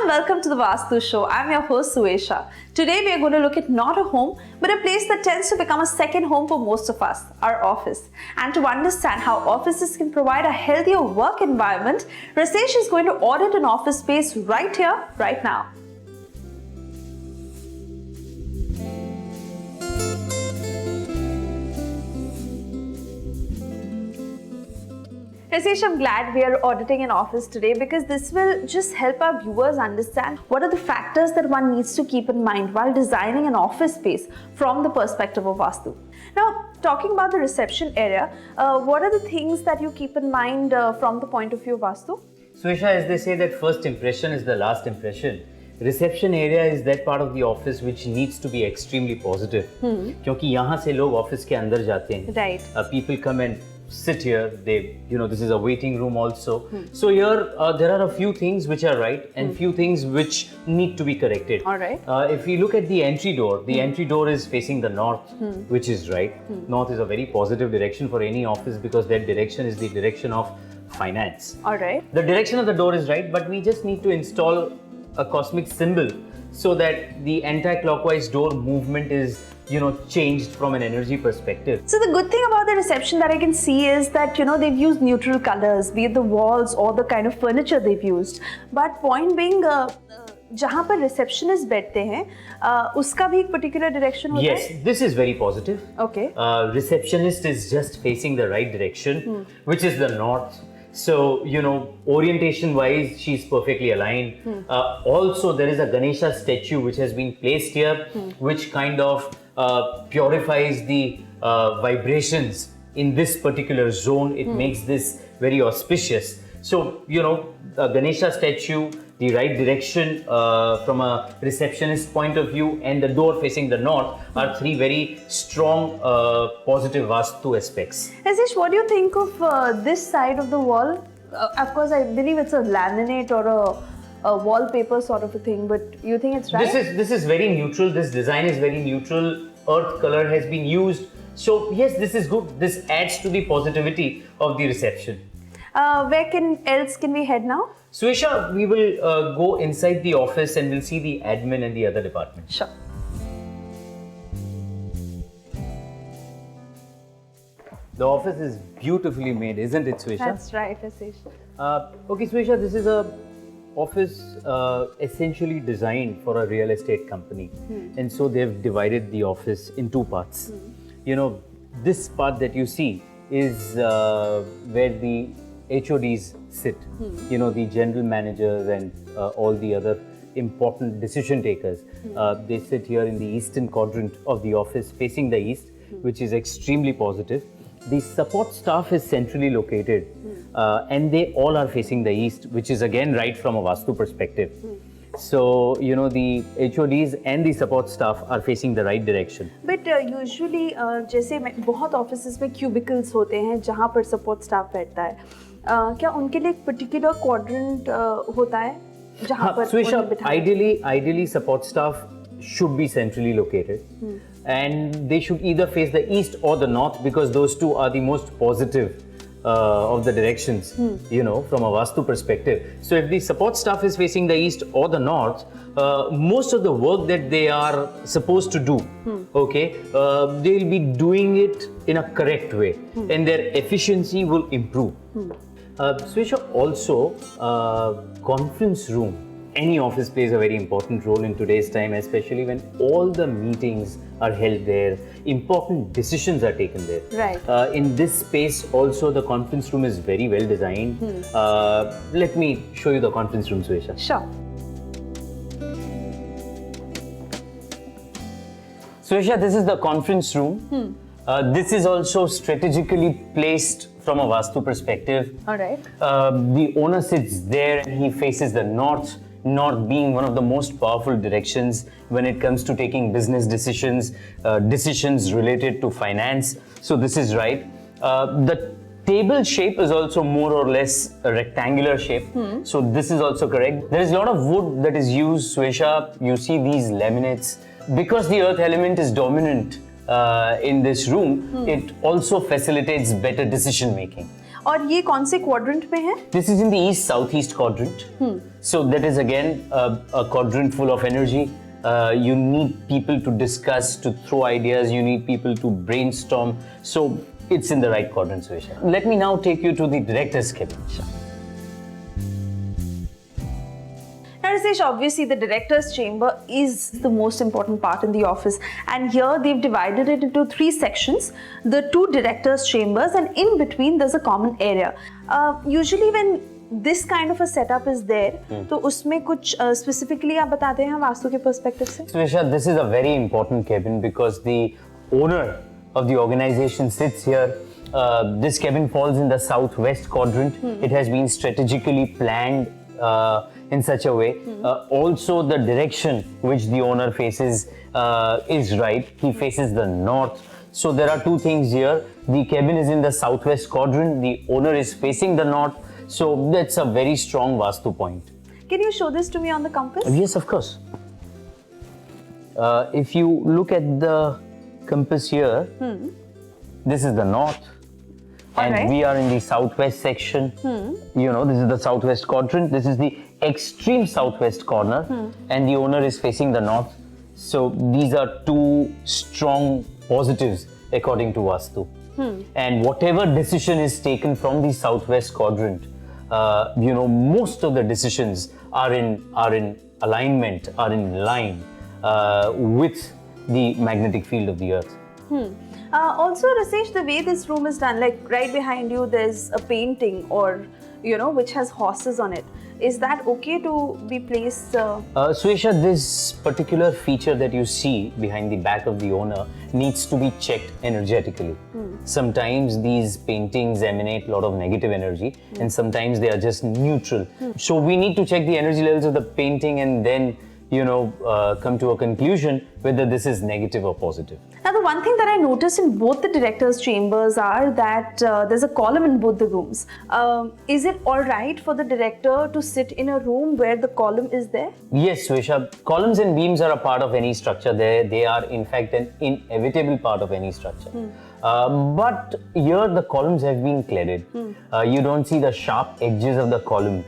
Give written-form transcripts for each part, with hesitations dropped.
welcome to the Vastu Show. I'm your host Suesha. Today we are going to look at not a home, but a place that tends to become a second home for most of us, our office. And to understand how offices can provide a healthier work environment, Rasesh is going to audit an office space right here, right now. Rasesh, I'm glad we are auditing an office today because this will just help our viewers understand what are the factors that one needs to keep in mind while designing an office space from the perspective of Vastu. Now, talking about the reception area, what are the things that you keep in mind from the point of view of Vastu? Suesha, as they say that first impression is the last impression. Reception area is that part of the office which needs to be extremely positive. क्योंकि यहाँ से लोग office के अंदर जाते हैं. Right. People come and sit here. This is a waiting room also. So here there are a few things which are right and few things which need to be corrected. All right. If we look at the entry door, the entry door is facing the north, which is right. North is a very positive direction for any office because that direction is the direction of finance. All right. The direction of the door is right, but we just need to install a cosmic symbol so that the anti-clockwise door movement is changed from an energy perspective. So the good thing about the reception that I can see is that they've used neutral colors, be it the walls or the kind of furniture they've used. But point being, जहाँ पर receptionist बैठते हैं, उसका भी एक particular direction होता है? Yes, this is very positive. Okay. Receptionist is just facing the right direction, which is the north. So, orientation wise, she's perfectly aligned. Also, there is a Ganesha statue which has been placed here, which kind of purifies the vibrations in this particular zone. It makes this very auspicious. So, a Ganesha statue, the right direction from a receptionist point of view, and the door facing the north are three very strong positive Vastu aspects. Rasesh, what do you think of this side of the wall? Of course, I believe it's a laminate or a wallpaper sort of a thing, but you think it's right? This is very neutral. This design is very neutral. Earth color has been used. So yes, this is good. This adds to the positivity of the reception. Where else can we head now? Suesha, we will go inside the office and we'll see the admin and the other departments. Sure. The office is beautifully made, isn't it, Suesha? That's right, Rasesh. Okay, Suesha, this is a office essentially designed for a real estate company. And so they've divided the office in two parts. This part that you see is where the HODs sit, the general managers and all the other important decision takers. They sit here in the eastern quadrant of the office facing the east, which is extremely positive. The support staff is centrally located and they all are facing the east, which is again right from a Vastu perspective. So, the HODs and the support staff are facing the right direction. But usually, जैसे बहुत offices में cubicles होते हैं जहाँ पर support staff बैठता है, क्या उनके लिए एक particular quadrant होता है जहाँ पर उन्हें बिठाना? Ideally, support staff should be centrally located, and they should either face the east or the north because those two are the most positive of the directions, from a Vastu perspective. So if the support staff is facing the east or the north, most of the work that they are supposed to do, they'll be doing it in a correct way and their efficiency will improve. Suesha, also, conference room. Any office plays a very important role in today's time, especially when all the meetings are held there, important decisions are taken there. Right. In this space also, the conference room is very well designed. Let me show you the conference room, Suesha. Sure. Suesha, this is the conference room. This is also strategically placed from a Vastu perspective. All right. The owner sits there and he faces the north. North being one of the most powerful directions when it comes to taking business decisions, decisions related to finance. So this is right. The table shape is also more or less a rectangular shape. So this is also correct. There is a lot of wood that is used, Suesha. You see these laminates. Because the earth element is dominant in this room, it also facilitates better decision making. और ये कौन से quadrant में है? This is in the east southeast quadrant. So that is again a quadrant full of energy. You need people to discuss, to throw ideas. You need people to brainstorm. So it's in the right quadrant, Suesha. Let me now take you to the director's cabin. Now, Rasesh, obviously the director's chamber is the most important part in the office, and here they've divided it into 3 sections: the 2 directors' chambers, and in between there's a common area. Usually when this kind of a setup is there, तो उसमें कुछ specifically आप बताते हैं वास्तु के perspective से? Suesha, this is a very important cabin because the owner of the organization sits here. This cabin falls in the southwest quadrant. It has been strategically planned in such a way. Also, the direction which the owner faces is right. He faces the north. So there are 2 things here. The cabin is in the southwest quadrant. The owner is facing the north. So that's a very strong Vastu point. Can you show this to me on the compass? Yes, of course. If you look at the compass here, this is the north. And Alright. we are in the southwest section. You know, this is the southwest quadrant. This is the extreme southwest corner, and the owner is facing the north. So these are 2 strong positives according to Vastu. And whatever decision is taken from the southwest quadrant, you know, most of the decisions are in alignment, are in line with the magnetic field of the earth. Also, Rasesh, the way this room is done, like right behind you, there's a painting, or you know, which has horses on it. Is that okay to be placed? Suesha, this particular feature that you see behind the back of the owner needs to be checked energetically. Sometimes these paintings emanate a lot of negative energy, and sometimes they are just neutral. So we need to check the energy levels of the painting and then, you know, come to a conclusion whether this is negative or positive. Now, the one thing that I noticed in both the directors' chambers are that there's a column in both the rooms. Is it all right for the director to sit in a room where the column is there? Yes, Suesha. Columns and beams are a part of any structure. They are, in fact, an inevitable part of any structure. But here the columns have been cladded. You don't see the sharp edges of the column.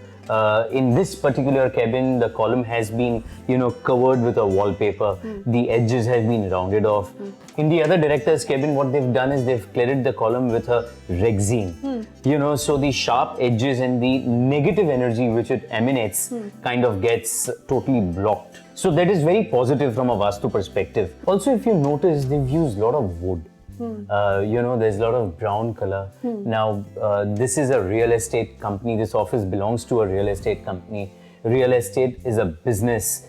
In this particular cabin, the column has been, you know, covered with a wallpaper. The edges have been rounded off. In the other director's cabin, what they've done is they've cladded the column with a rexine. You know, so the sharp edges and the negative energy which it emanates kind of gets totally blocked. So that is very positive from a Vastu perspective. Also, if you notice, they've used a lot of wood. You know, there's a lot of brown color. Now, this is a real estate company. This office belongs to a real estate company. Real estate is a business,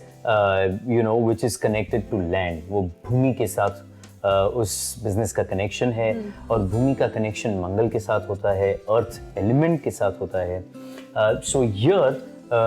you know, which is connected to land. वो भूमि के साथ उस business का connection है, और भूमि का connection मंगल के साथ होता है, earth element के साथ होता है. So here,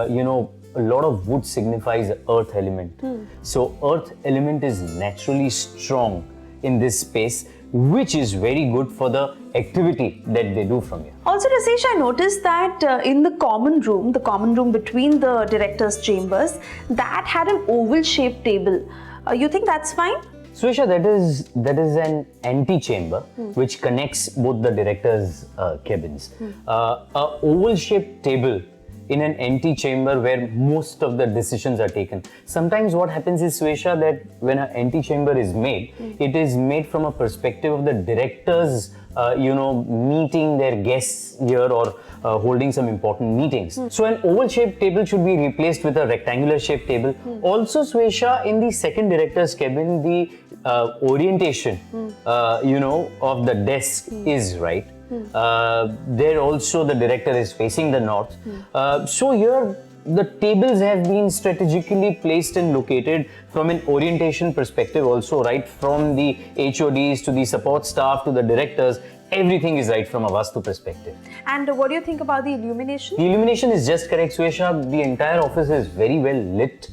you know, a lot of wood signifies earth element. So earth element is naturally strong in this space, which is very good for the activity that they do from here. Also, Rasesh, I noticed that in the common room between the directors' chambers, that had an oval-shaped table. You think that's fine? Suesha, that is an antechamber which connects both the directors' cabins. A oval-shaped table in an antechamber where most of the decisions are taken. Sometimes what happens is, Suesha, that when an antechamber is made, it is made from a perspective of the directors, you know, meeting their guests here or holding some important meetings. So an oval-shaped table should be replaced with a rectangular-shaped table. Also, Suesha, in the second director's cabin, the orientation, you know, of the desk is right. There also the director is facing the north. So here the tables have been strategically placed and located from an orientation perspective also, right from the HODs to the support staff to the directors. Everything is right from a Vastu perspective. And what do you think about the illumination? The illumination is just correct, Suesha. The entire office is very well lit.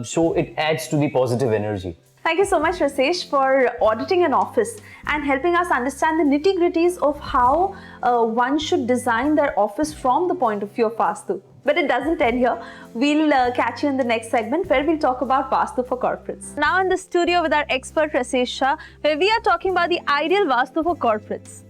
So it adds to the positive energy. Thank you so much, Rasesh, for auditing an office and helping us understand the nitty-gritties of how one should design their office from the point of view of Vastu. But it doesn't end here. We'll catch you in the next segment where we'll talk about Vastu for corporates. Now in the studio with our expert Rasesh Shah, where we are talking about the ideal Vastu for corporates.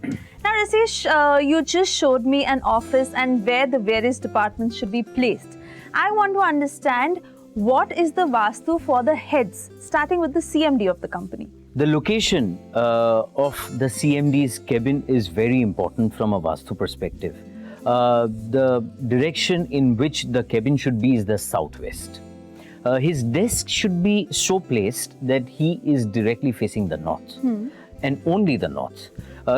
Now, Rashesh, you just showed me an office and where the various departments should be placed. I want to understand what is the Vastu for the heads, starting with the CMD of the company. The location of the CMD's cabin is very important from a Vastu perspective. The direction in which the cabin should be is the southwest. His desk should be so placed that he is directly facing the north and only the north.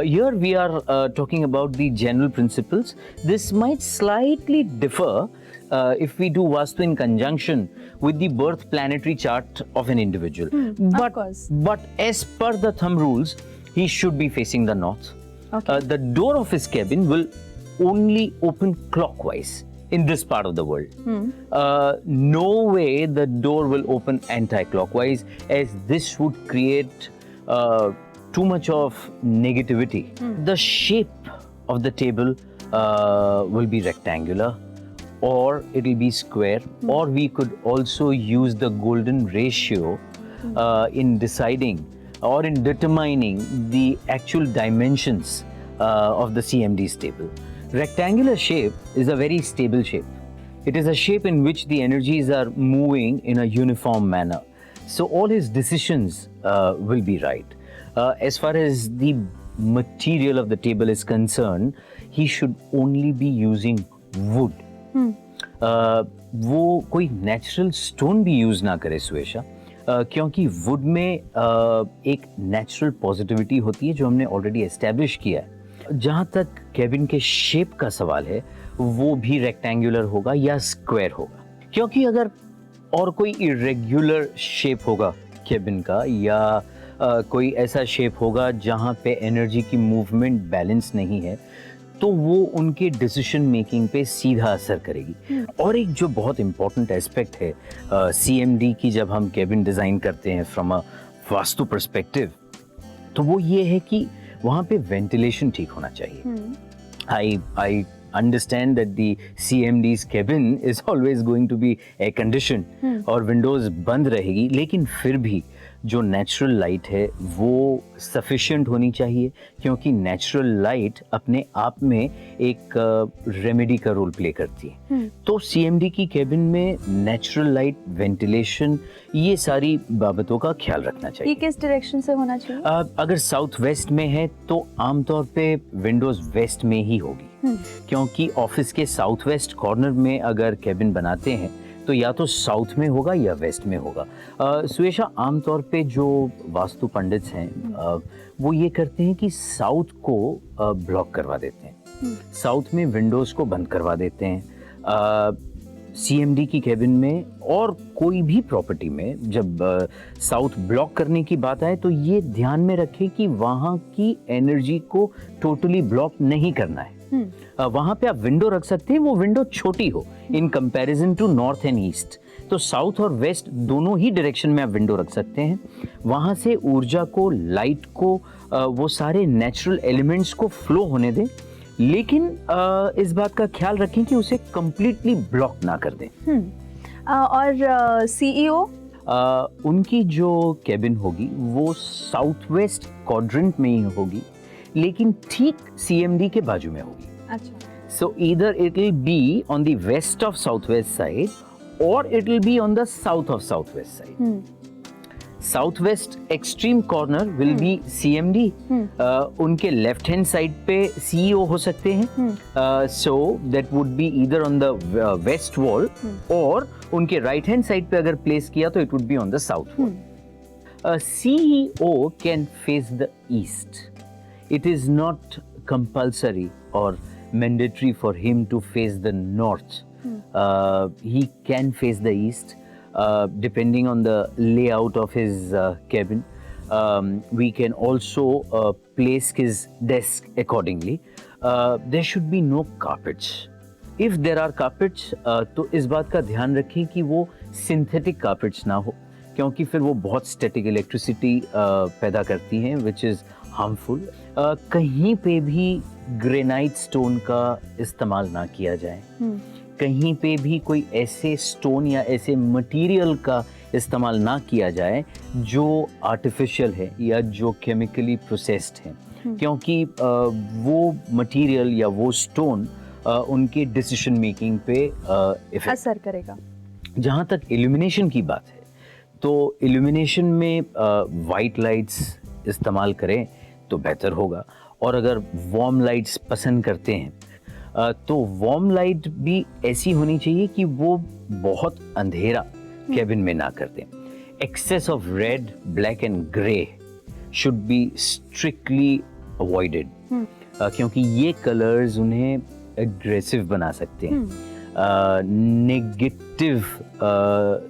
Here we are talking about the general principles. This might slightly differ if we do Vastu in conjunction with the birth planetary chart of an individual. But as per the thumb rules, he should be facing the north. Okay. The door of his cabin will only open clockwise in this part of the world. No way the door will open anti-clockwise, as this would create too much of negativity. The shape of the table will be rectangular, or it will be square, or we could also use the golden ratio in deciding or in determining the actual dimensions of the CMD's table. Rectangular shape is a very stable shape. It is a shape in which the energies are moving in a uniform manner. So all his decisions will be right. As far as the material of the table is concerned, he should only be using wood. वो कोई natural stone भी use ना करे सुएशा, क्योंकि would में एक natural positivity होती है जो हमने ऑलरेडी एस्टेब्लिश किया है. जहाँ तक केबिन के शेप का सवाल है, वो भी रेक्टेंगुलर होगा या स्क्वायर होगा, क्योंकि अगर और कोई इरेग्युलर शेप होगा केबिन का, या कोई ऐसा शेप होगा जहाँ पे एनर्जी की मूवमेंट बैलेंस नहीं है, तो वो उनके डिसीजन मेकिंग पे सीधा असर करेगी. और एक जो बहुत इम्पोर्टेंट एस्पेक्ट है CMD की, जब हम केबिन डिज़ाइन करते हैं फ्रॉम अ वास्तु पर्सपेक्टिव, तो वो ये है कि वहाँ पे वेंटिलेशन ठीक होना चाहिए. I understand that the CMD's cabin is always going to be air conditioned और विंडोज बंद रहेगी, लेकिन फिर भी जो नेचुरल लाइट है वो सफिशिएंट होनी चाहिए, क्योंकि नेचुरल लाइट अपने आप में एक रेमेडी का रोल प्ले करती है. तो CMD की केबिन में नेचुरल लाइट, वेंटिलेशन, ये सारी बाबतों का ख्याल रखना चाहिए. ये किस डायरेक्शन से होना चाहिए? अगर साउथ वेस्ट में है तो आमतौर पे विंडोज वेस्ट में ही होगी, क्योंकि ऑफिस के साउथ वेस्ट कॉर्नर में अगर केबिन बनाते हैं तो या तो साउथ में होगा या वेस्ट में होगा. सुएशा, आमतौर पे जो वास्तु पंडित्स हैं वो ये करते हैं कि साउथ को ब्लॉक करवा देते हैं, साउथ में विंडोज को बंद करवा देते हैं. CMD की केबिन में और कोई भी प्रॉपर्टी में जब साउथ ब्लॉक करने की बात आए तो ये ध्यान में रखें कि वहाँ की एनर्जी को टोटली ब्लॉक नहीं करना है. वहाँ पे आप विंडो रख सकते हैं, वो विंडो छोटी हो in comparison to north and east. तो साउथ और वेस्ट दोनों ही डायरेक्शन में आप विंडो रख सकते हैं. वहाँ से ऊर्जा को, लाइट को, वो सारे नेचुरल एलिमेंट्स को फ्लो होने दें, लेकिन इस बात का ख्याल रखें कि उसे कंप्लीटली ब्लॉक ना कर दें. और CEO? उनकी जो केबिन होगी वो साउथ वेस्ट क्वाड्रेंट में ही होगी, लेकिन ठीक CMD के बाजू में होगी. अच्छा. So either it will be on the west of southwest side or it will be on the south of southwest side. Southwest extreme corner will be CMD. उनके left hand side पे CEO हो सकते हैं. So that would be either on the west wall or उनके right hand side पे अगर place किया तो it would be on the south wall. CEO can face the east. It is not compulsory or mandatory for him to face the north. He can face the east depending on the layout of his cabin. We can also place his desk accordingly. There should be no carpets. If there are carpets, तो इस बात का ध्यान रखें कि वो synthetic carpets ना हो, क्योंकि फिर वो बहुत static electricity पैदा करती हैं, which is harmful. कहीं पे भी ग्रेनाइट स्टोन का इस्तेमाल ना किया जाए. कहीं पे भी कोई ऐसे स्टोन या ऐसे मटेरियल का इस्तेमाल ना किया जाए जो आर्टिफिशियल है या जो केमिकली प्रोसेस्ड है. क्योंकि वो मटेरियल या वो स्टोन उनके डिसीजन मेकिंग पे इफेक्ट असर करेगा। जहाँ तक इल्यूमिनेशन की बात है, तो इल्यूमिनेशन में वाइट लाइट्स इस्तेमाल करें तो बेहतर होगा, और अगर वार्म लाइट्स पसंद करते हैं तो वार्म लाइट भी ऐसी होनी चाहिए कि वो बहुत अंधेरा कैबिन में ना कर दें। Excess of red, black and grey should be strictly avoided, क्योंकि ये कलर्स उन्हें एग्रेसिव बना सकते हैं, नेगेटिव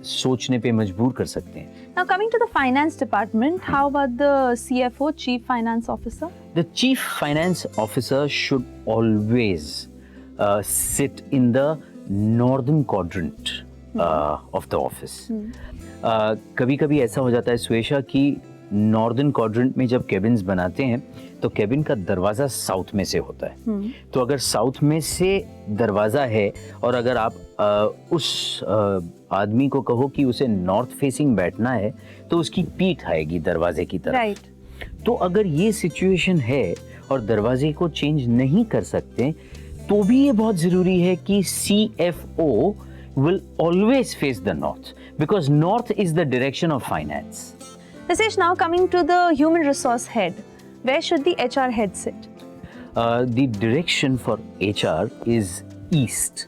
सोचने पे मजबूर कर सकते हैं। Now coming to the finance department, how about the CFO, Chief Finance Officer? The Chief Finance Officer should always sit in the northern quadrant of the office. कभी-कभी ऐसा हो जाता है स्वेशा कि नॉर्दर्न क्वाड्रेंट में जब केबिन्स बनाते हैं तो केबिन का दरवाज़ा साउथ में से होता है। तो अगर साउथ में से दरवाज़ा है और अगर आप उस आदमी को कहो कि उसे नॉर्थ फेसिंग बैठना है तो उसकी पीठ आएगी दरवाजे की तरफ। Right. तो अगर ये सिचुएशन है और दरवाजे को चेंज नहीं कर सकते तो भी ये बहुत ज़रूरी है कि CFO will always face the north, because north is the direction of finance. Rasesh, now coming to the human resource head, where should the HR head sit? The direction for HR is east,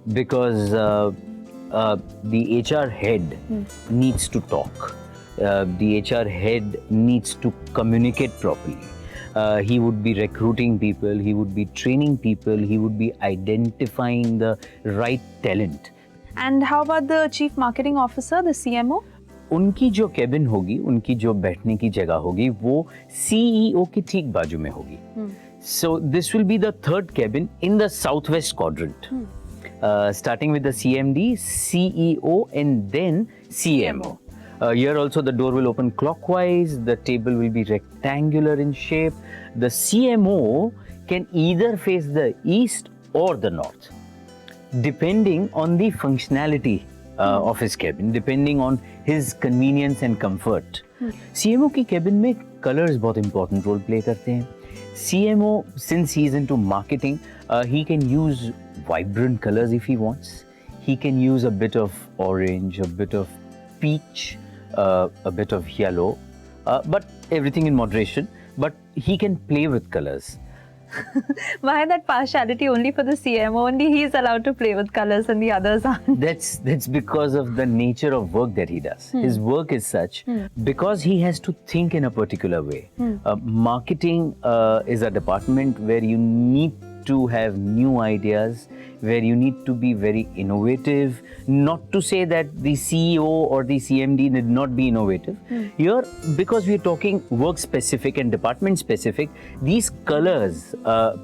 because the HR head needs to talk. The HR head needs to communicate properly. He would be recruiting people, he would be training people, he would be identifying the right talent. And how about the Chief Marketing Officer, the CMO? उनकी जो cabin होगी, उनकी जो बैठने की जगह होगी, वो CEO के ठीक बाजू में होगी. So this will be the third cabin in the southwest quadrant, starting with the CMD, CEO, and then CMO. Here also the door will open clockwise, the table will be rectangular in shape. The CMO can either face the east or the north, depending on the functionality of his cabin, depending on his convenience and comfort. CMO की cabin में colors बहुत important role play करते हैं. CMO, since he is into marketing, he can use vibrant colors if he wants. He can use a bit of orange, a bit of peach, a bit of yellow, but everything in moderation. But he can play with colors. Why that partiality only for the CMO? Only he is allowed to play with colors and the others aren't. That's because of the nature of work that he does. His work is such, because he has to think in a particular way. Marketing is a department where you need to have new ideas, where you need to be very innovative. Not to say that the CEO or the CMD did not be innovative. Here, because we're talking work specific and department specific, these colors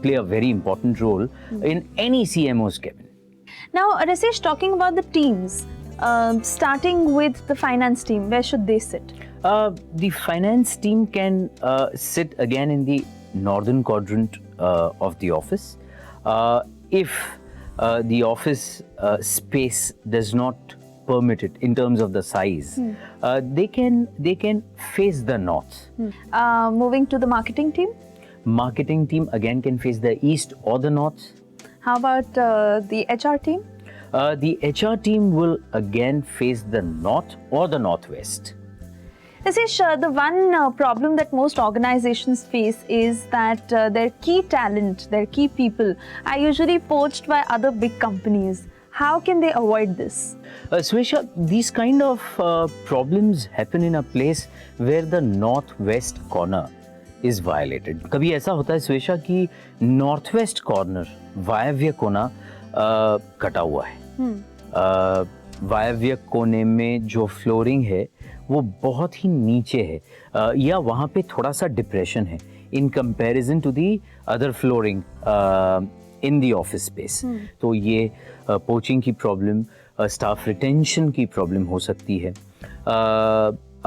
play a very important role in any CMO's cabin. Now, Rasesh, talking about the teams, starting with the finance team, where should they sit? The finance team can sit again in the northern quadrant of the office. If the office space does not permit it in terms of the size, they can face the north. Moving to the marketing team? Marketing team again can face the east or the north. How about the HR team? The HR team will again face the north or the northwest. Rasesh, the one problem that most organizations face is that their key talent, their key people are usually poached by other big companies. How can they avoid this? Swesha, these kind of problems happen in a place where the northwest corner is violated. कभी ऐसा होता है स्वेशा कि Northwest corner वायव्य कोना कटा हुआ है. वायव्य कोने में जो फ्लोरिंग है वो बहुत ही नीचे है, या वहाँ पे थोड़ा सा डिप्रेशन है in comparison to the other flooring in the office space. तो ये पोचिंग की प्रॉब्लम, स्टाफ रिटेंशन की प्रॉब्लम हो सकती है.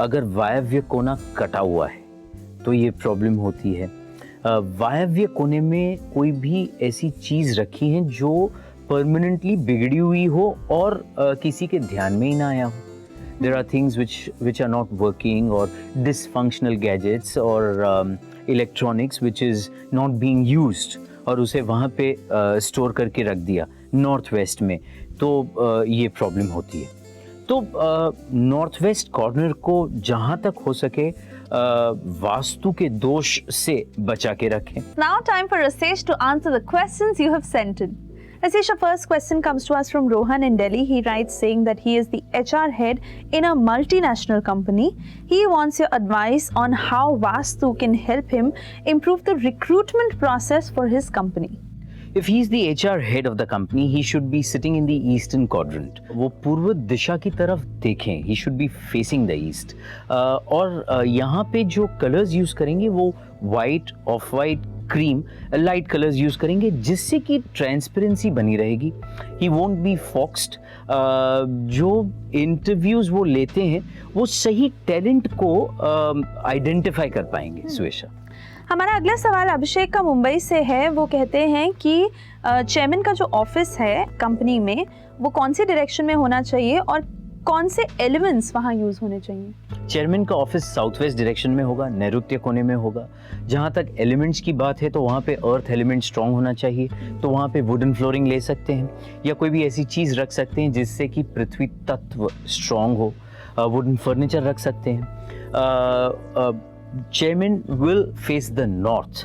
अगर वायव्य कोना कटा हुआ है तो ये प्रॉब्लम होती है. वायव्य कोने में कोई भी ऐसी चीज़ रखी है जो परमानेंटली बिगड़ी हुई हो और किसी के ध्यान में ही ना आया हो. There are things which are not working, or dysfunctional gadgets, or electronics which is not being used, और उसे वहाँ पे स्टोर करके रख दिया नॉर्थ वेस्ट में, तो ये प्रॉब्लम होती है. तो नॉर्थ वेस्ट कॉर्नर को जहाँ तक हो सके वास्तु के दोष से बचा के रखें. Now time for Rasesh to answer the questions you have sent in. Rasesh, our first question comes to us from Rohan in Delhi. He writes saying that he is the HR head in a multinational company. He wants your advice on how Vastu can help him improve the recruitment process for his company. If he is the HR head of the company, he should be sitting in the eastern quadrant. वो पूर्व दिशा की तरफ देखें. He should be facing the east. और यहाँ पे जो colors use करेंगे वो white, off-white, cream, light colors use करेंगे, जिससे कि transparency बनी रहेगी. He won't be foxed. जो interviews वो लेते हैं वो सही talent को identify कर पाएंगे. सुवेशा, हमारा अगला सवाल अभिषेक का मुंबई से है. वो कहते हैं कि चेयरमैन का जो ऑफिस है कंपनी में वो कौन सी डायरेक्शन में होना चाहिए और कौन से एलिमेंट्स वहाँ यूज होने चाहिए. चेयरमैन का ऑफिस साउथ वेस्ट डायरेक्शन में होगा, नैऋत्य कोने में होगा. जहाँ तक एलिमेंट्स की बात है तो वहाँ पे अर्थ एलिमेंट स्ट्रांग होना चाहिए, तो वहाँ पे वुडन फ्लोरिंग ले सकते हैं, या कोई भी ऐसी चीज़ रख सकते हैं जिससे कि पृथ्वी तत्व स्ट्रांग हो. वुडन फर्नीचर रख सकते हैं. Chairman will face the north.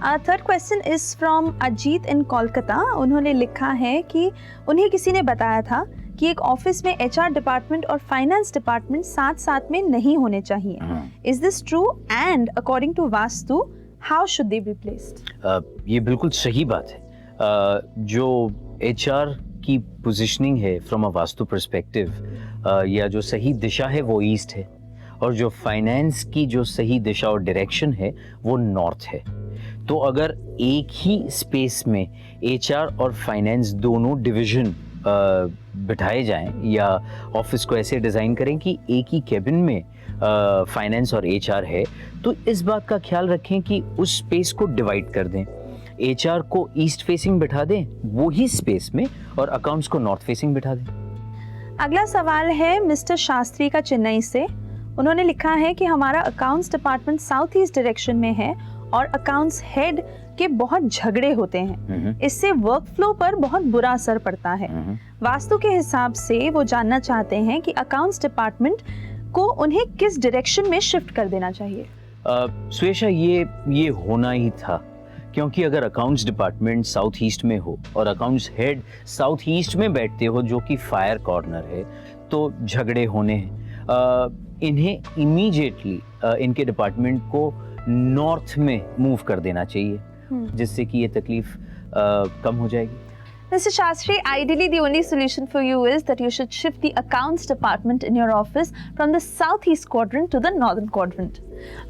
Our third question is from Ajit in Kolkata. उन्होंने लिखा है कि उन्हें किसी ने बताया था कि एक ऑफिस में HR डिपार्टमेंट और फाइनेंस डिपार्टमेंट साथ साथ में नहीं होने चाहिए. Is this true? And according to Vastu, how should they be placed? ये बिल्कुल सही बात है. जो HR की पोजीशनिंग है फ्रॉम अ वास्तु पर्सपेक्टिव, या जो सही दिशा है वो ईस्ट है, और जो फाइनेंस की जो सही दिशा और डायरेक्शन है वो नॉर्थ है. तो अगर एक ही स्पेस में एचआर और फाइनेंस दोनों डिवीजन बिठाए जाएं, या ऑफिस को ऐसे डिज़ाइन करें कि एक ही कैबिन में फाइनेंस और एचआर है, तो इस बात का ख्याल रखें कि उस स्पेस को डिवाइड कर दें. एचआर को ईस्ट फेसिंग बिठा दें वो ही स्पेस में, और अकाउंट्स को नॉर्थ फेसिंग बिठा दें. अगला सवाल है मिस्टर शास्त्री का चेन्नई से. उन्होंने लिखा है कि हमारा accounts department south east direction में है और अकाउंट्स हेड के बहुत झगड़े होते हैं. इससे वर्क फ्लो पर बहुत बुरा असर पड़ता है. वास्तु के हिसाब से वो जानना चाहते हैं कि अकाउंट्स डिपार्टमेंट को उन्हें किस डायरेक्शन में शिफ्ट कर देना चाहिए. सुवेशा, ये होना ही था, क्योंकि अगर अकाउंट्स डिपार्टमेंट साउथ ईस्ट में हो और अकाउंट्स हेड साउथ ईस्ट में बैठते हो जो कि फायर कॉर्नर है, तो झगड़े होने हैं. इन्हें इमीडिएटली इनके डिपार्टमेंट को नॉर्थ में मूव कर देना चाहिए, जिससे कि ये तकलीफ कम हो जाएगी. Mr. Shastri, ideally the only solution for you is that you should shift the accounts department in your office from the southeast quadrant to the northern quadrant.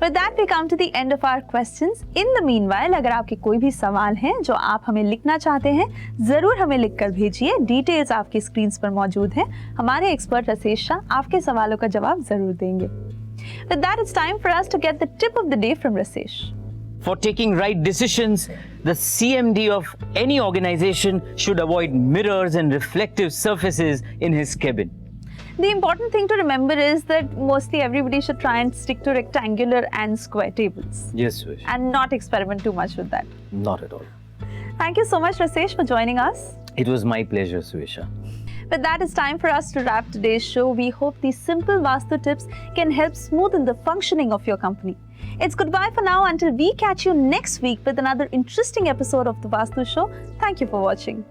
With that, we come to the end of our questions. In the meanwhile, अगर आपके कोई भी सवाल हैं जो आप हमें लिखना चाहते हैं, ज़रूर हमें लिखकर भेजिए. डिटेल्स आपकी स्क्रीन्स पर मौजूद हैं. हमारे एक्सपर्ट रसेश शाह आपके सवालों का जवाब ज़रूर देंगे. With that, it's time for us to get the tip of the day from Rasesh. For taking right decisions, the CMD of any organization should avoid mirrors and reflective surfaces in his cabin. The important thing to remember is that mostly everybody should try and stick to rectangular and square tables. Yes, Suresh. And not experiment too much with that. Not at all. Thank you so much, Rasesh, for joining us. It was my pleasure, Suresha. With that, it's time for us to wrap today's show. We hope these simple Vastu tips can help smoothen the functioning of your company. It's goodbye for now until we catch you next week with another interesting episode of the Vastu Show. Thank you for watching.